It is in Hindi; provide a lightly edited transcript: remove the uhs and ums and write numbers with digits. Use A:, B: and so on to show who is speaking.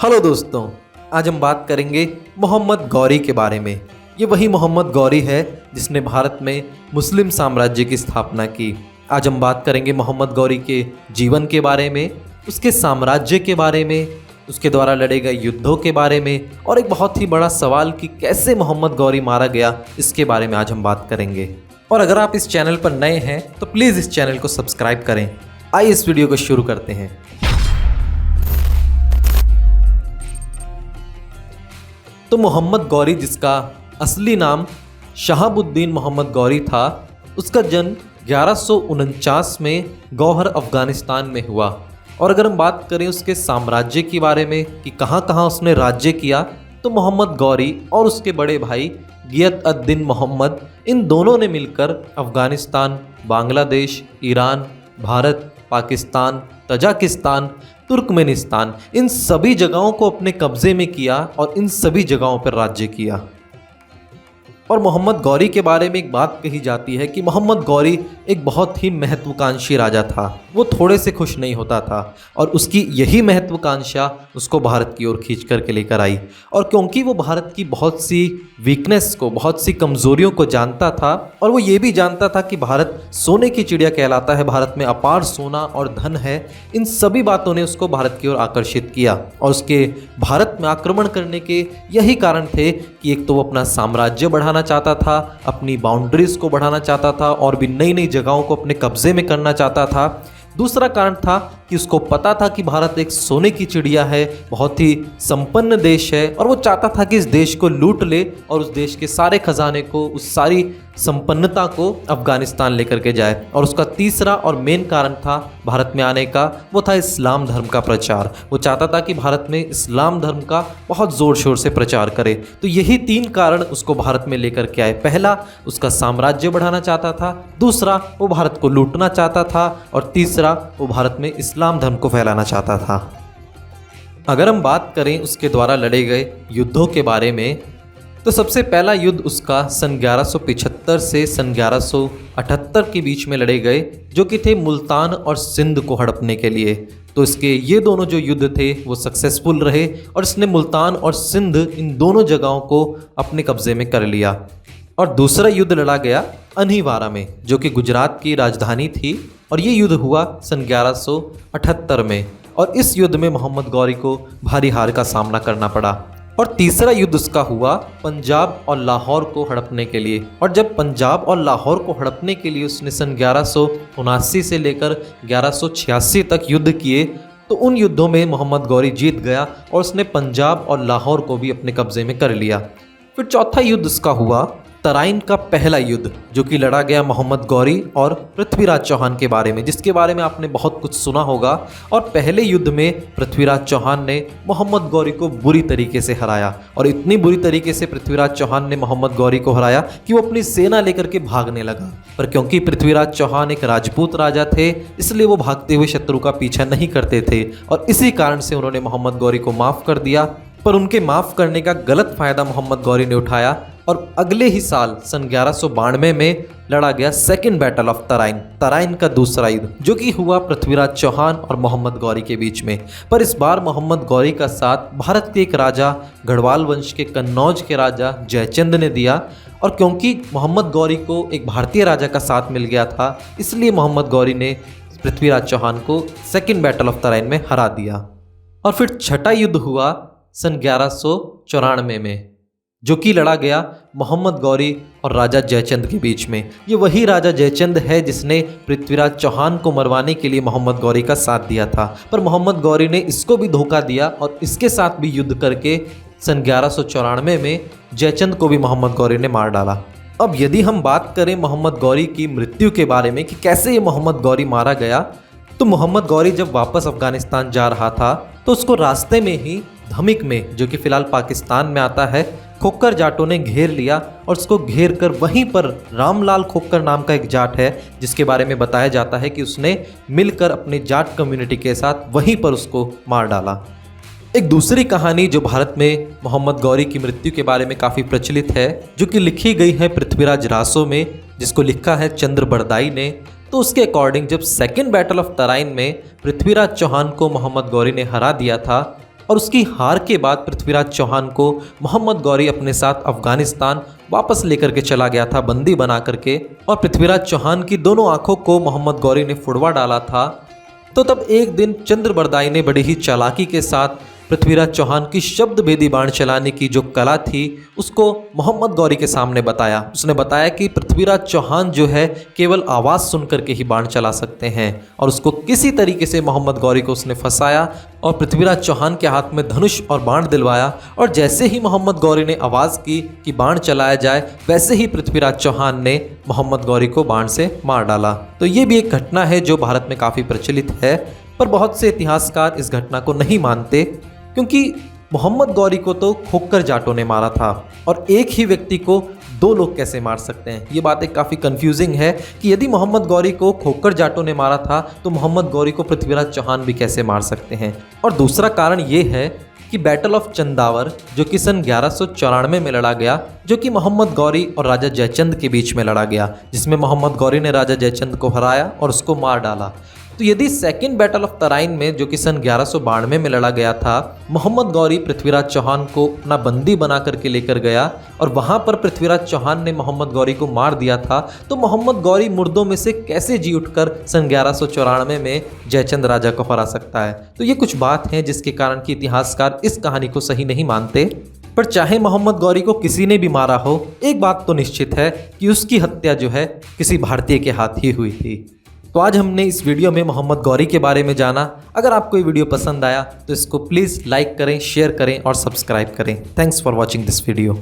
A: हेलो दोस्तों, आज हम बात करेंगे मोहम्मद गौरी के बारे में। ये वही मोहम्मद गौरी है जिसने भारत में मुस्लिम साम्राज्य की स्थापना की। आज हम बात करेंगे मोहम्मद गौरी के जीवन के बारे में, उसके साम्राज्य के बारे में, उसके द्वारा लड़े गए युद्धों के बारे में और एक बहुत ही बड़ा सवाल कि कैसे मोहम्मद गौरी मारा गया, इसके बारे में आज हम बात करेंगे। और अगर आप इस चैनल पर नए हैं तो प्लीज़ इस चैनल को सब्सक्राइब करें। आइए इस वीडियो को शुरू करते हैं। तो मोहम्मद गौरी, जिसका असली नाम शहाबुद्दीन मोहम्मद गौरी था, उसका जन्म 1149 में गौहर अफ़गानिस्तान में हुआ। और अगर हम बात करें उसके साम्राज्य के बारे में कि कहाँ कहाँ उसने राज्य किया, तो मोहम्मद गौरी और उसके बड़े भाई गियत अद-दीन मोहम्मद, इन दोनों ने मिलकर Afghanistan, Bangladesh, Iran, Bharat, Pakistan, Tajikistan, Turkmenistan, इन सभी जगहों को अपने कब्ज़े में किया और इन सभी जगहों पर राज्य किया। और मोहम्मद गौरी के बारे में एक बात कही जाती है कि मोहम्मद गौरी एक बहुत ही महत्वाकांक्षी राजा था। वो थोड़े से खुश नहीं होता था और उसकी यही महत्वाकांक्षा उसको भारत की ओर खींच कर के लेकर आई। और क्योंकि वो भारत की बहुत सी वीकनेस को, बहुत सी कमज़ोरियों को जानता था और वो ये भी जानता था कि भारत सोने की चिड़िया कहलाता है, भारत में अपार सोना और धन है, इन सभी बातों ने उसको भारत की ओर आकर्षित किया। और उसके भारत में आक्रमण करने के यही कारण थे कि एक तो वो अपना साम्राज्य बढ़ाना चाहता था, अपनी बाउंड्रीज को बढ़ाना चाहता था और भी नई नई जगहों को अपने कब्जे में करना चाहता था। दूसरा कारण था कि उसको पता था कि भारत एक सोने की चिड़िया है, बहुत ही संपन्न देश है और वो चाहता था कि इस देश को लूट ले और उस देश के सारे खजाने को, उस सारी संपन्नता को अफगानिस्तान लेकर के जाए। और उसका तीसरा और मेन कारण था भारत में आने का, वो था इस्लाम धर्म का प्रचार। वो चाहता था कि भारत में इस्लाम धर्म का बहुत ज़ोर शोर से प्रचार करे। तो यही तीन कारण उसको भारत में लेकर के आए। पहला, उसका साम्राज्य बढ़ाना चाहता था, दूसरा, वो भारत को लूटना चाहता था और तीसरा, वो भारत में इस्लाम धर्म को फैलाना चाहता था। अगर हम बात करें उसके द्वारा लड़े गए युद्धों के बारे में, तो सबसे पहला युद्ध उसका सन 1175 से सन 1178 के बीच में लड़े गए, जो कि थे मुल्तान और सिंध को हड़पने के लिए। तो इसके ये दोनों जो युद्ध थे वो सक्सेसफुल रहे और इसने मुल्तान और सिंध, इन दोनों जगहों को अपने कब्जे में कर लिया। और दूसरा युद्ध लड़ा गया अनिवारा में, जो कि गुजरात की राजधानी थी, और ये युद्ध हुआ सन 1178 में। और इस युद्ध में मोहम्मद गौरी को भारी हार का सामना करना पड़ा। और तीसरा युद्ध उसका हुआ पंजाब और लाहौर को हड़पने के लिए। और जब पंजाब और लाहौर को हड़पने के लिए उसने सन 1179 से लेकर 1186 तक युद्ध किए, तो उन युद्धों में मोहम्मद गौरी जीत गया और उसने पंजाब और लाहौर को भी अपने कब्जे में कर लिया। फिर चौथा युद्ध उसका हुआ तराइन का पहला युद्ध, जो कि लड़ा गया मोहम्मद गौरी और पृथ्वीराज चौहान के बारे में, जिसके बारे में आपने बहुत कुछ सुना होगा। और पहले युद्ध में पृथ्वीराज चौहान ने मोहम्मद गौरी को बुरी तरीके से हराया। और इतनी बुरी तरीके से पृथ्वीराज चौहान ने मोहम्मद गौरी को हराया कि वो अपनी सेना लेकर के भागने लगा। पर क्योंकि पृथ्वीराज चौहान एक राजपूत राजा थे, इसलिए वो भागते हुए शत्रु का पीछा नहीं करते थे और इसी कारण से उन्होंने मोहम्मद गौरी को माफ़ कर दिया। पर उनके माफ़ करने का गलत फ़ायदा मोहम्मद गौरी ने उठाया और अगले ही साल सन 1192 में लड़ा गया second battle of Tarain, Tarain का दूसरा युद्ध, जो कि हुआ पृथ्वीराज चौहान और मोहम्मद गौरी के बीच में। पर इस बार मोहम्मद गौरी का साथ भारत के एक राजा, गढ़वाल वंश के कन्नौज के राजा जयचंद ने दिया। और क्योंकि मोहम्मद गौरी को एक भारतीय राजा का साथ मिल गया था, इसलिए मोहम्मद गौरी ने पृथ्वीराज चौहान को सेकेंड बैटल ऑफ तराइन में हरा दिया। और फिर छठा युद्ध हुआ सन 1194 में, जो कि लड़ा गया मोहम्मद गौरी और राजा जयचंद के बीच में। ये वही राजा जयचंद है जिसने पृथ्वीराज चौहान को मरवाने के लिए मोहम्मद गौरी का साथ दिया था। पर मोहम्मद गौरी ने इसको भी धोखा दिया और इसके साथ भी युद्ध करके सन 1194 में जयचंद को भी मोहम्मद गौरी ने मार डाला। अब यदि हम बात करें मोहम्मद गौरी की मृत्यु के बारे में कि कैसे ये मोहम्मद गौरी मारा गया, तो मोहम्मद गौरी जब वापस अफगानिस्तान जा रहा था तो उसको रास्ते में ही धमिक में, जो कि फ़िलहाल पाकिस्तान में आता है, खोक्कर जाटों ने घेर लिया। और उसको घेर कर वहीं पर रामलाल खोक्कर नाम का एक जाट है, जिसके बारे में बताया जाता है कि उसने मिलकर अपनी जाट कम्युनिटी के साथ वहीं पर उसको मार डाला। एक दूसरी कहानी जो भारत में मोहम्मद गौरी की मृत्यु के बारे में काफ़ी प्रचलित है, जो कि लिखी गई है पृथ्वीराज रासो में, जिसको लिखा है चंद्र बरदाई ने। तो उसके अकॉर्डिंग जब सेकेंड बैटल ऑफ तराइन में पृथ्वीराज चौहान को मोहम्मद गौरी ने हरा दिया था, और उसकी हार के बाद पृथ्वीराज चौहान को मोहम्मद गौरी अपने साथ अफगानिस्तान वापस लेकर के चला गया था बंदी बना करके, और पृथ्वीराज चौहान की दोनों आंखों को मोहम्मद गौरी ने फुड़वा डाला था। तो तब एक दिन चंद्रबरदाई ने बड़ी ही चालाकी के साथ पृथ्वीराज चौहान की शब्द भेदी बाण चलाने की जो कला थी उसको मोहम्मद गौरी के सामने बताया। उसने बताया कि पृथ्वीराज चौहान जो है केवल आवाज़ सुन करके ही बाण चला सकते हैं, और उसको किसी तरीके से मोहम्मद गौरी को उसने फंसाया और पृथ्वीराज चौहान के हाथ में धनुष और बाण दिलवाया। और जैसे ही मोहम्मद गौरी ने आवाज़ की कि बाण चलाया जाए, वैसे ही पृथ्वीराज चौहान ने मोहम्मद गौरी को बाण से मार डाला। तो ये भी एक घटना है जो भारत में काफ़ी प्रचलित है, पर बहुत से इतिहासकार इस घटना को नहीं मानते, क्योंकि मोहम्मद गौरी को तो खोखर जाटों ने मारा था और एक ही व्यक्ति को दो लोग कैसे मार सकते हैं। ये बात एक काफ़ी कंफ्यूजिंग है कि यदि मोहम्मद गौरी को खोखर जाटों ने मारा था तो मोहम्मद गौरी को पृथ्वीराज चौहान भी कैसे मार सकते हैं। और दूसरा कारण ये है कि बैटल ऑफ चंदावर जो कि सन 1194 में लड़ा गया, जो कि मोहम्मद गौरी और राजा जयचंद के बीच में लड़ा गया, जिसमें मोहम्मद गौरी ने राजा जयचंद को हराया और उसको मार डाला। तो यदि सेकेंड बैटल ऑफ तराइन में जो कि सन 1192 में लड़ा गया था, मोहम्मद गौरी पृथ्वीराज चौहान को अपना बंदी बना करके लेकर गया और वहां पर पृथ्वीराज चौहान ने मोहम्मद गौरी को मार दिया था, तो मोहम्मद गौरी मुर्दों में से कैसे जी उठकर सन 1194 में जयचंद राजा को हरा सकता है। तो ये कुछ बात है जिसके कारण कि इतिहासकार इस कहानी को सही नहीं मानते। पर चाहे मोहम्मद गौरी को किसी ने भी मारा हो, एक बात तो निश्चित है कि उसकी हत्या जो है किसी भारतीय के हाथ ही हुई थी। तो आज हमने इस वीडियो में मोहम्मद गौरी के बारे में जाना। अगर आपको ये वीडियो पसंद आया तो इसको प्लीज़ लाइक करें, शेयर करें और सब्सक्राइब करें। Thanks for watching this video.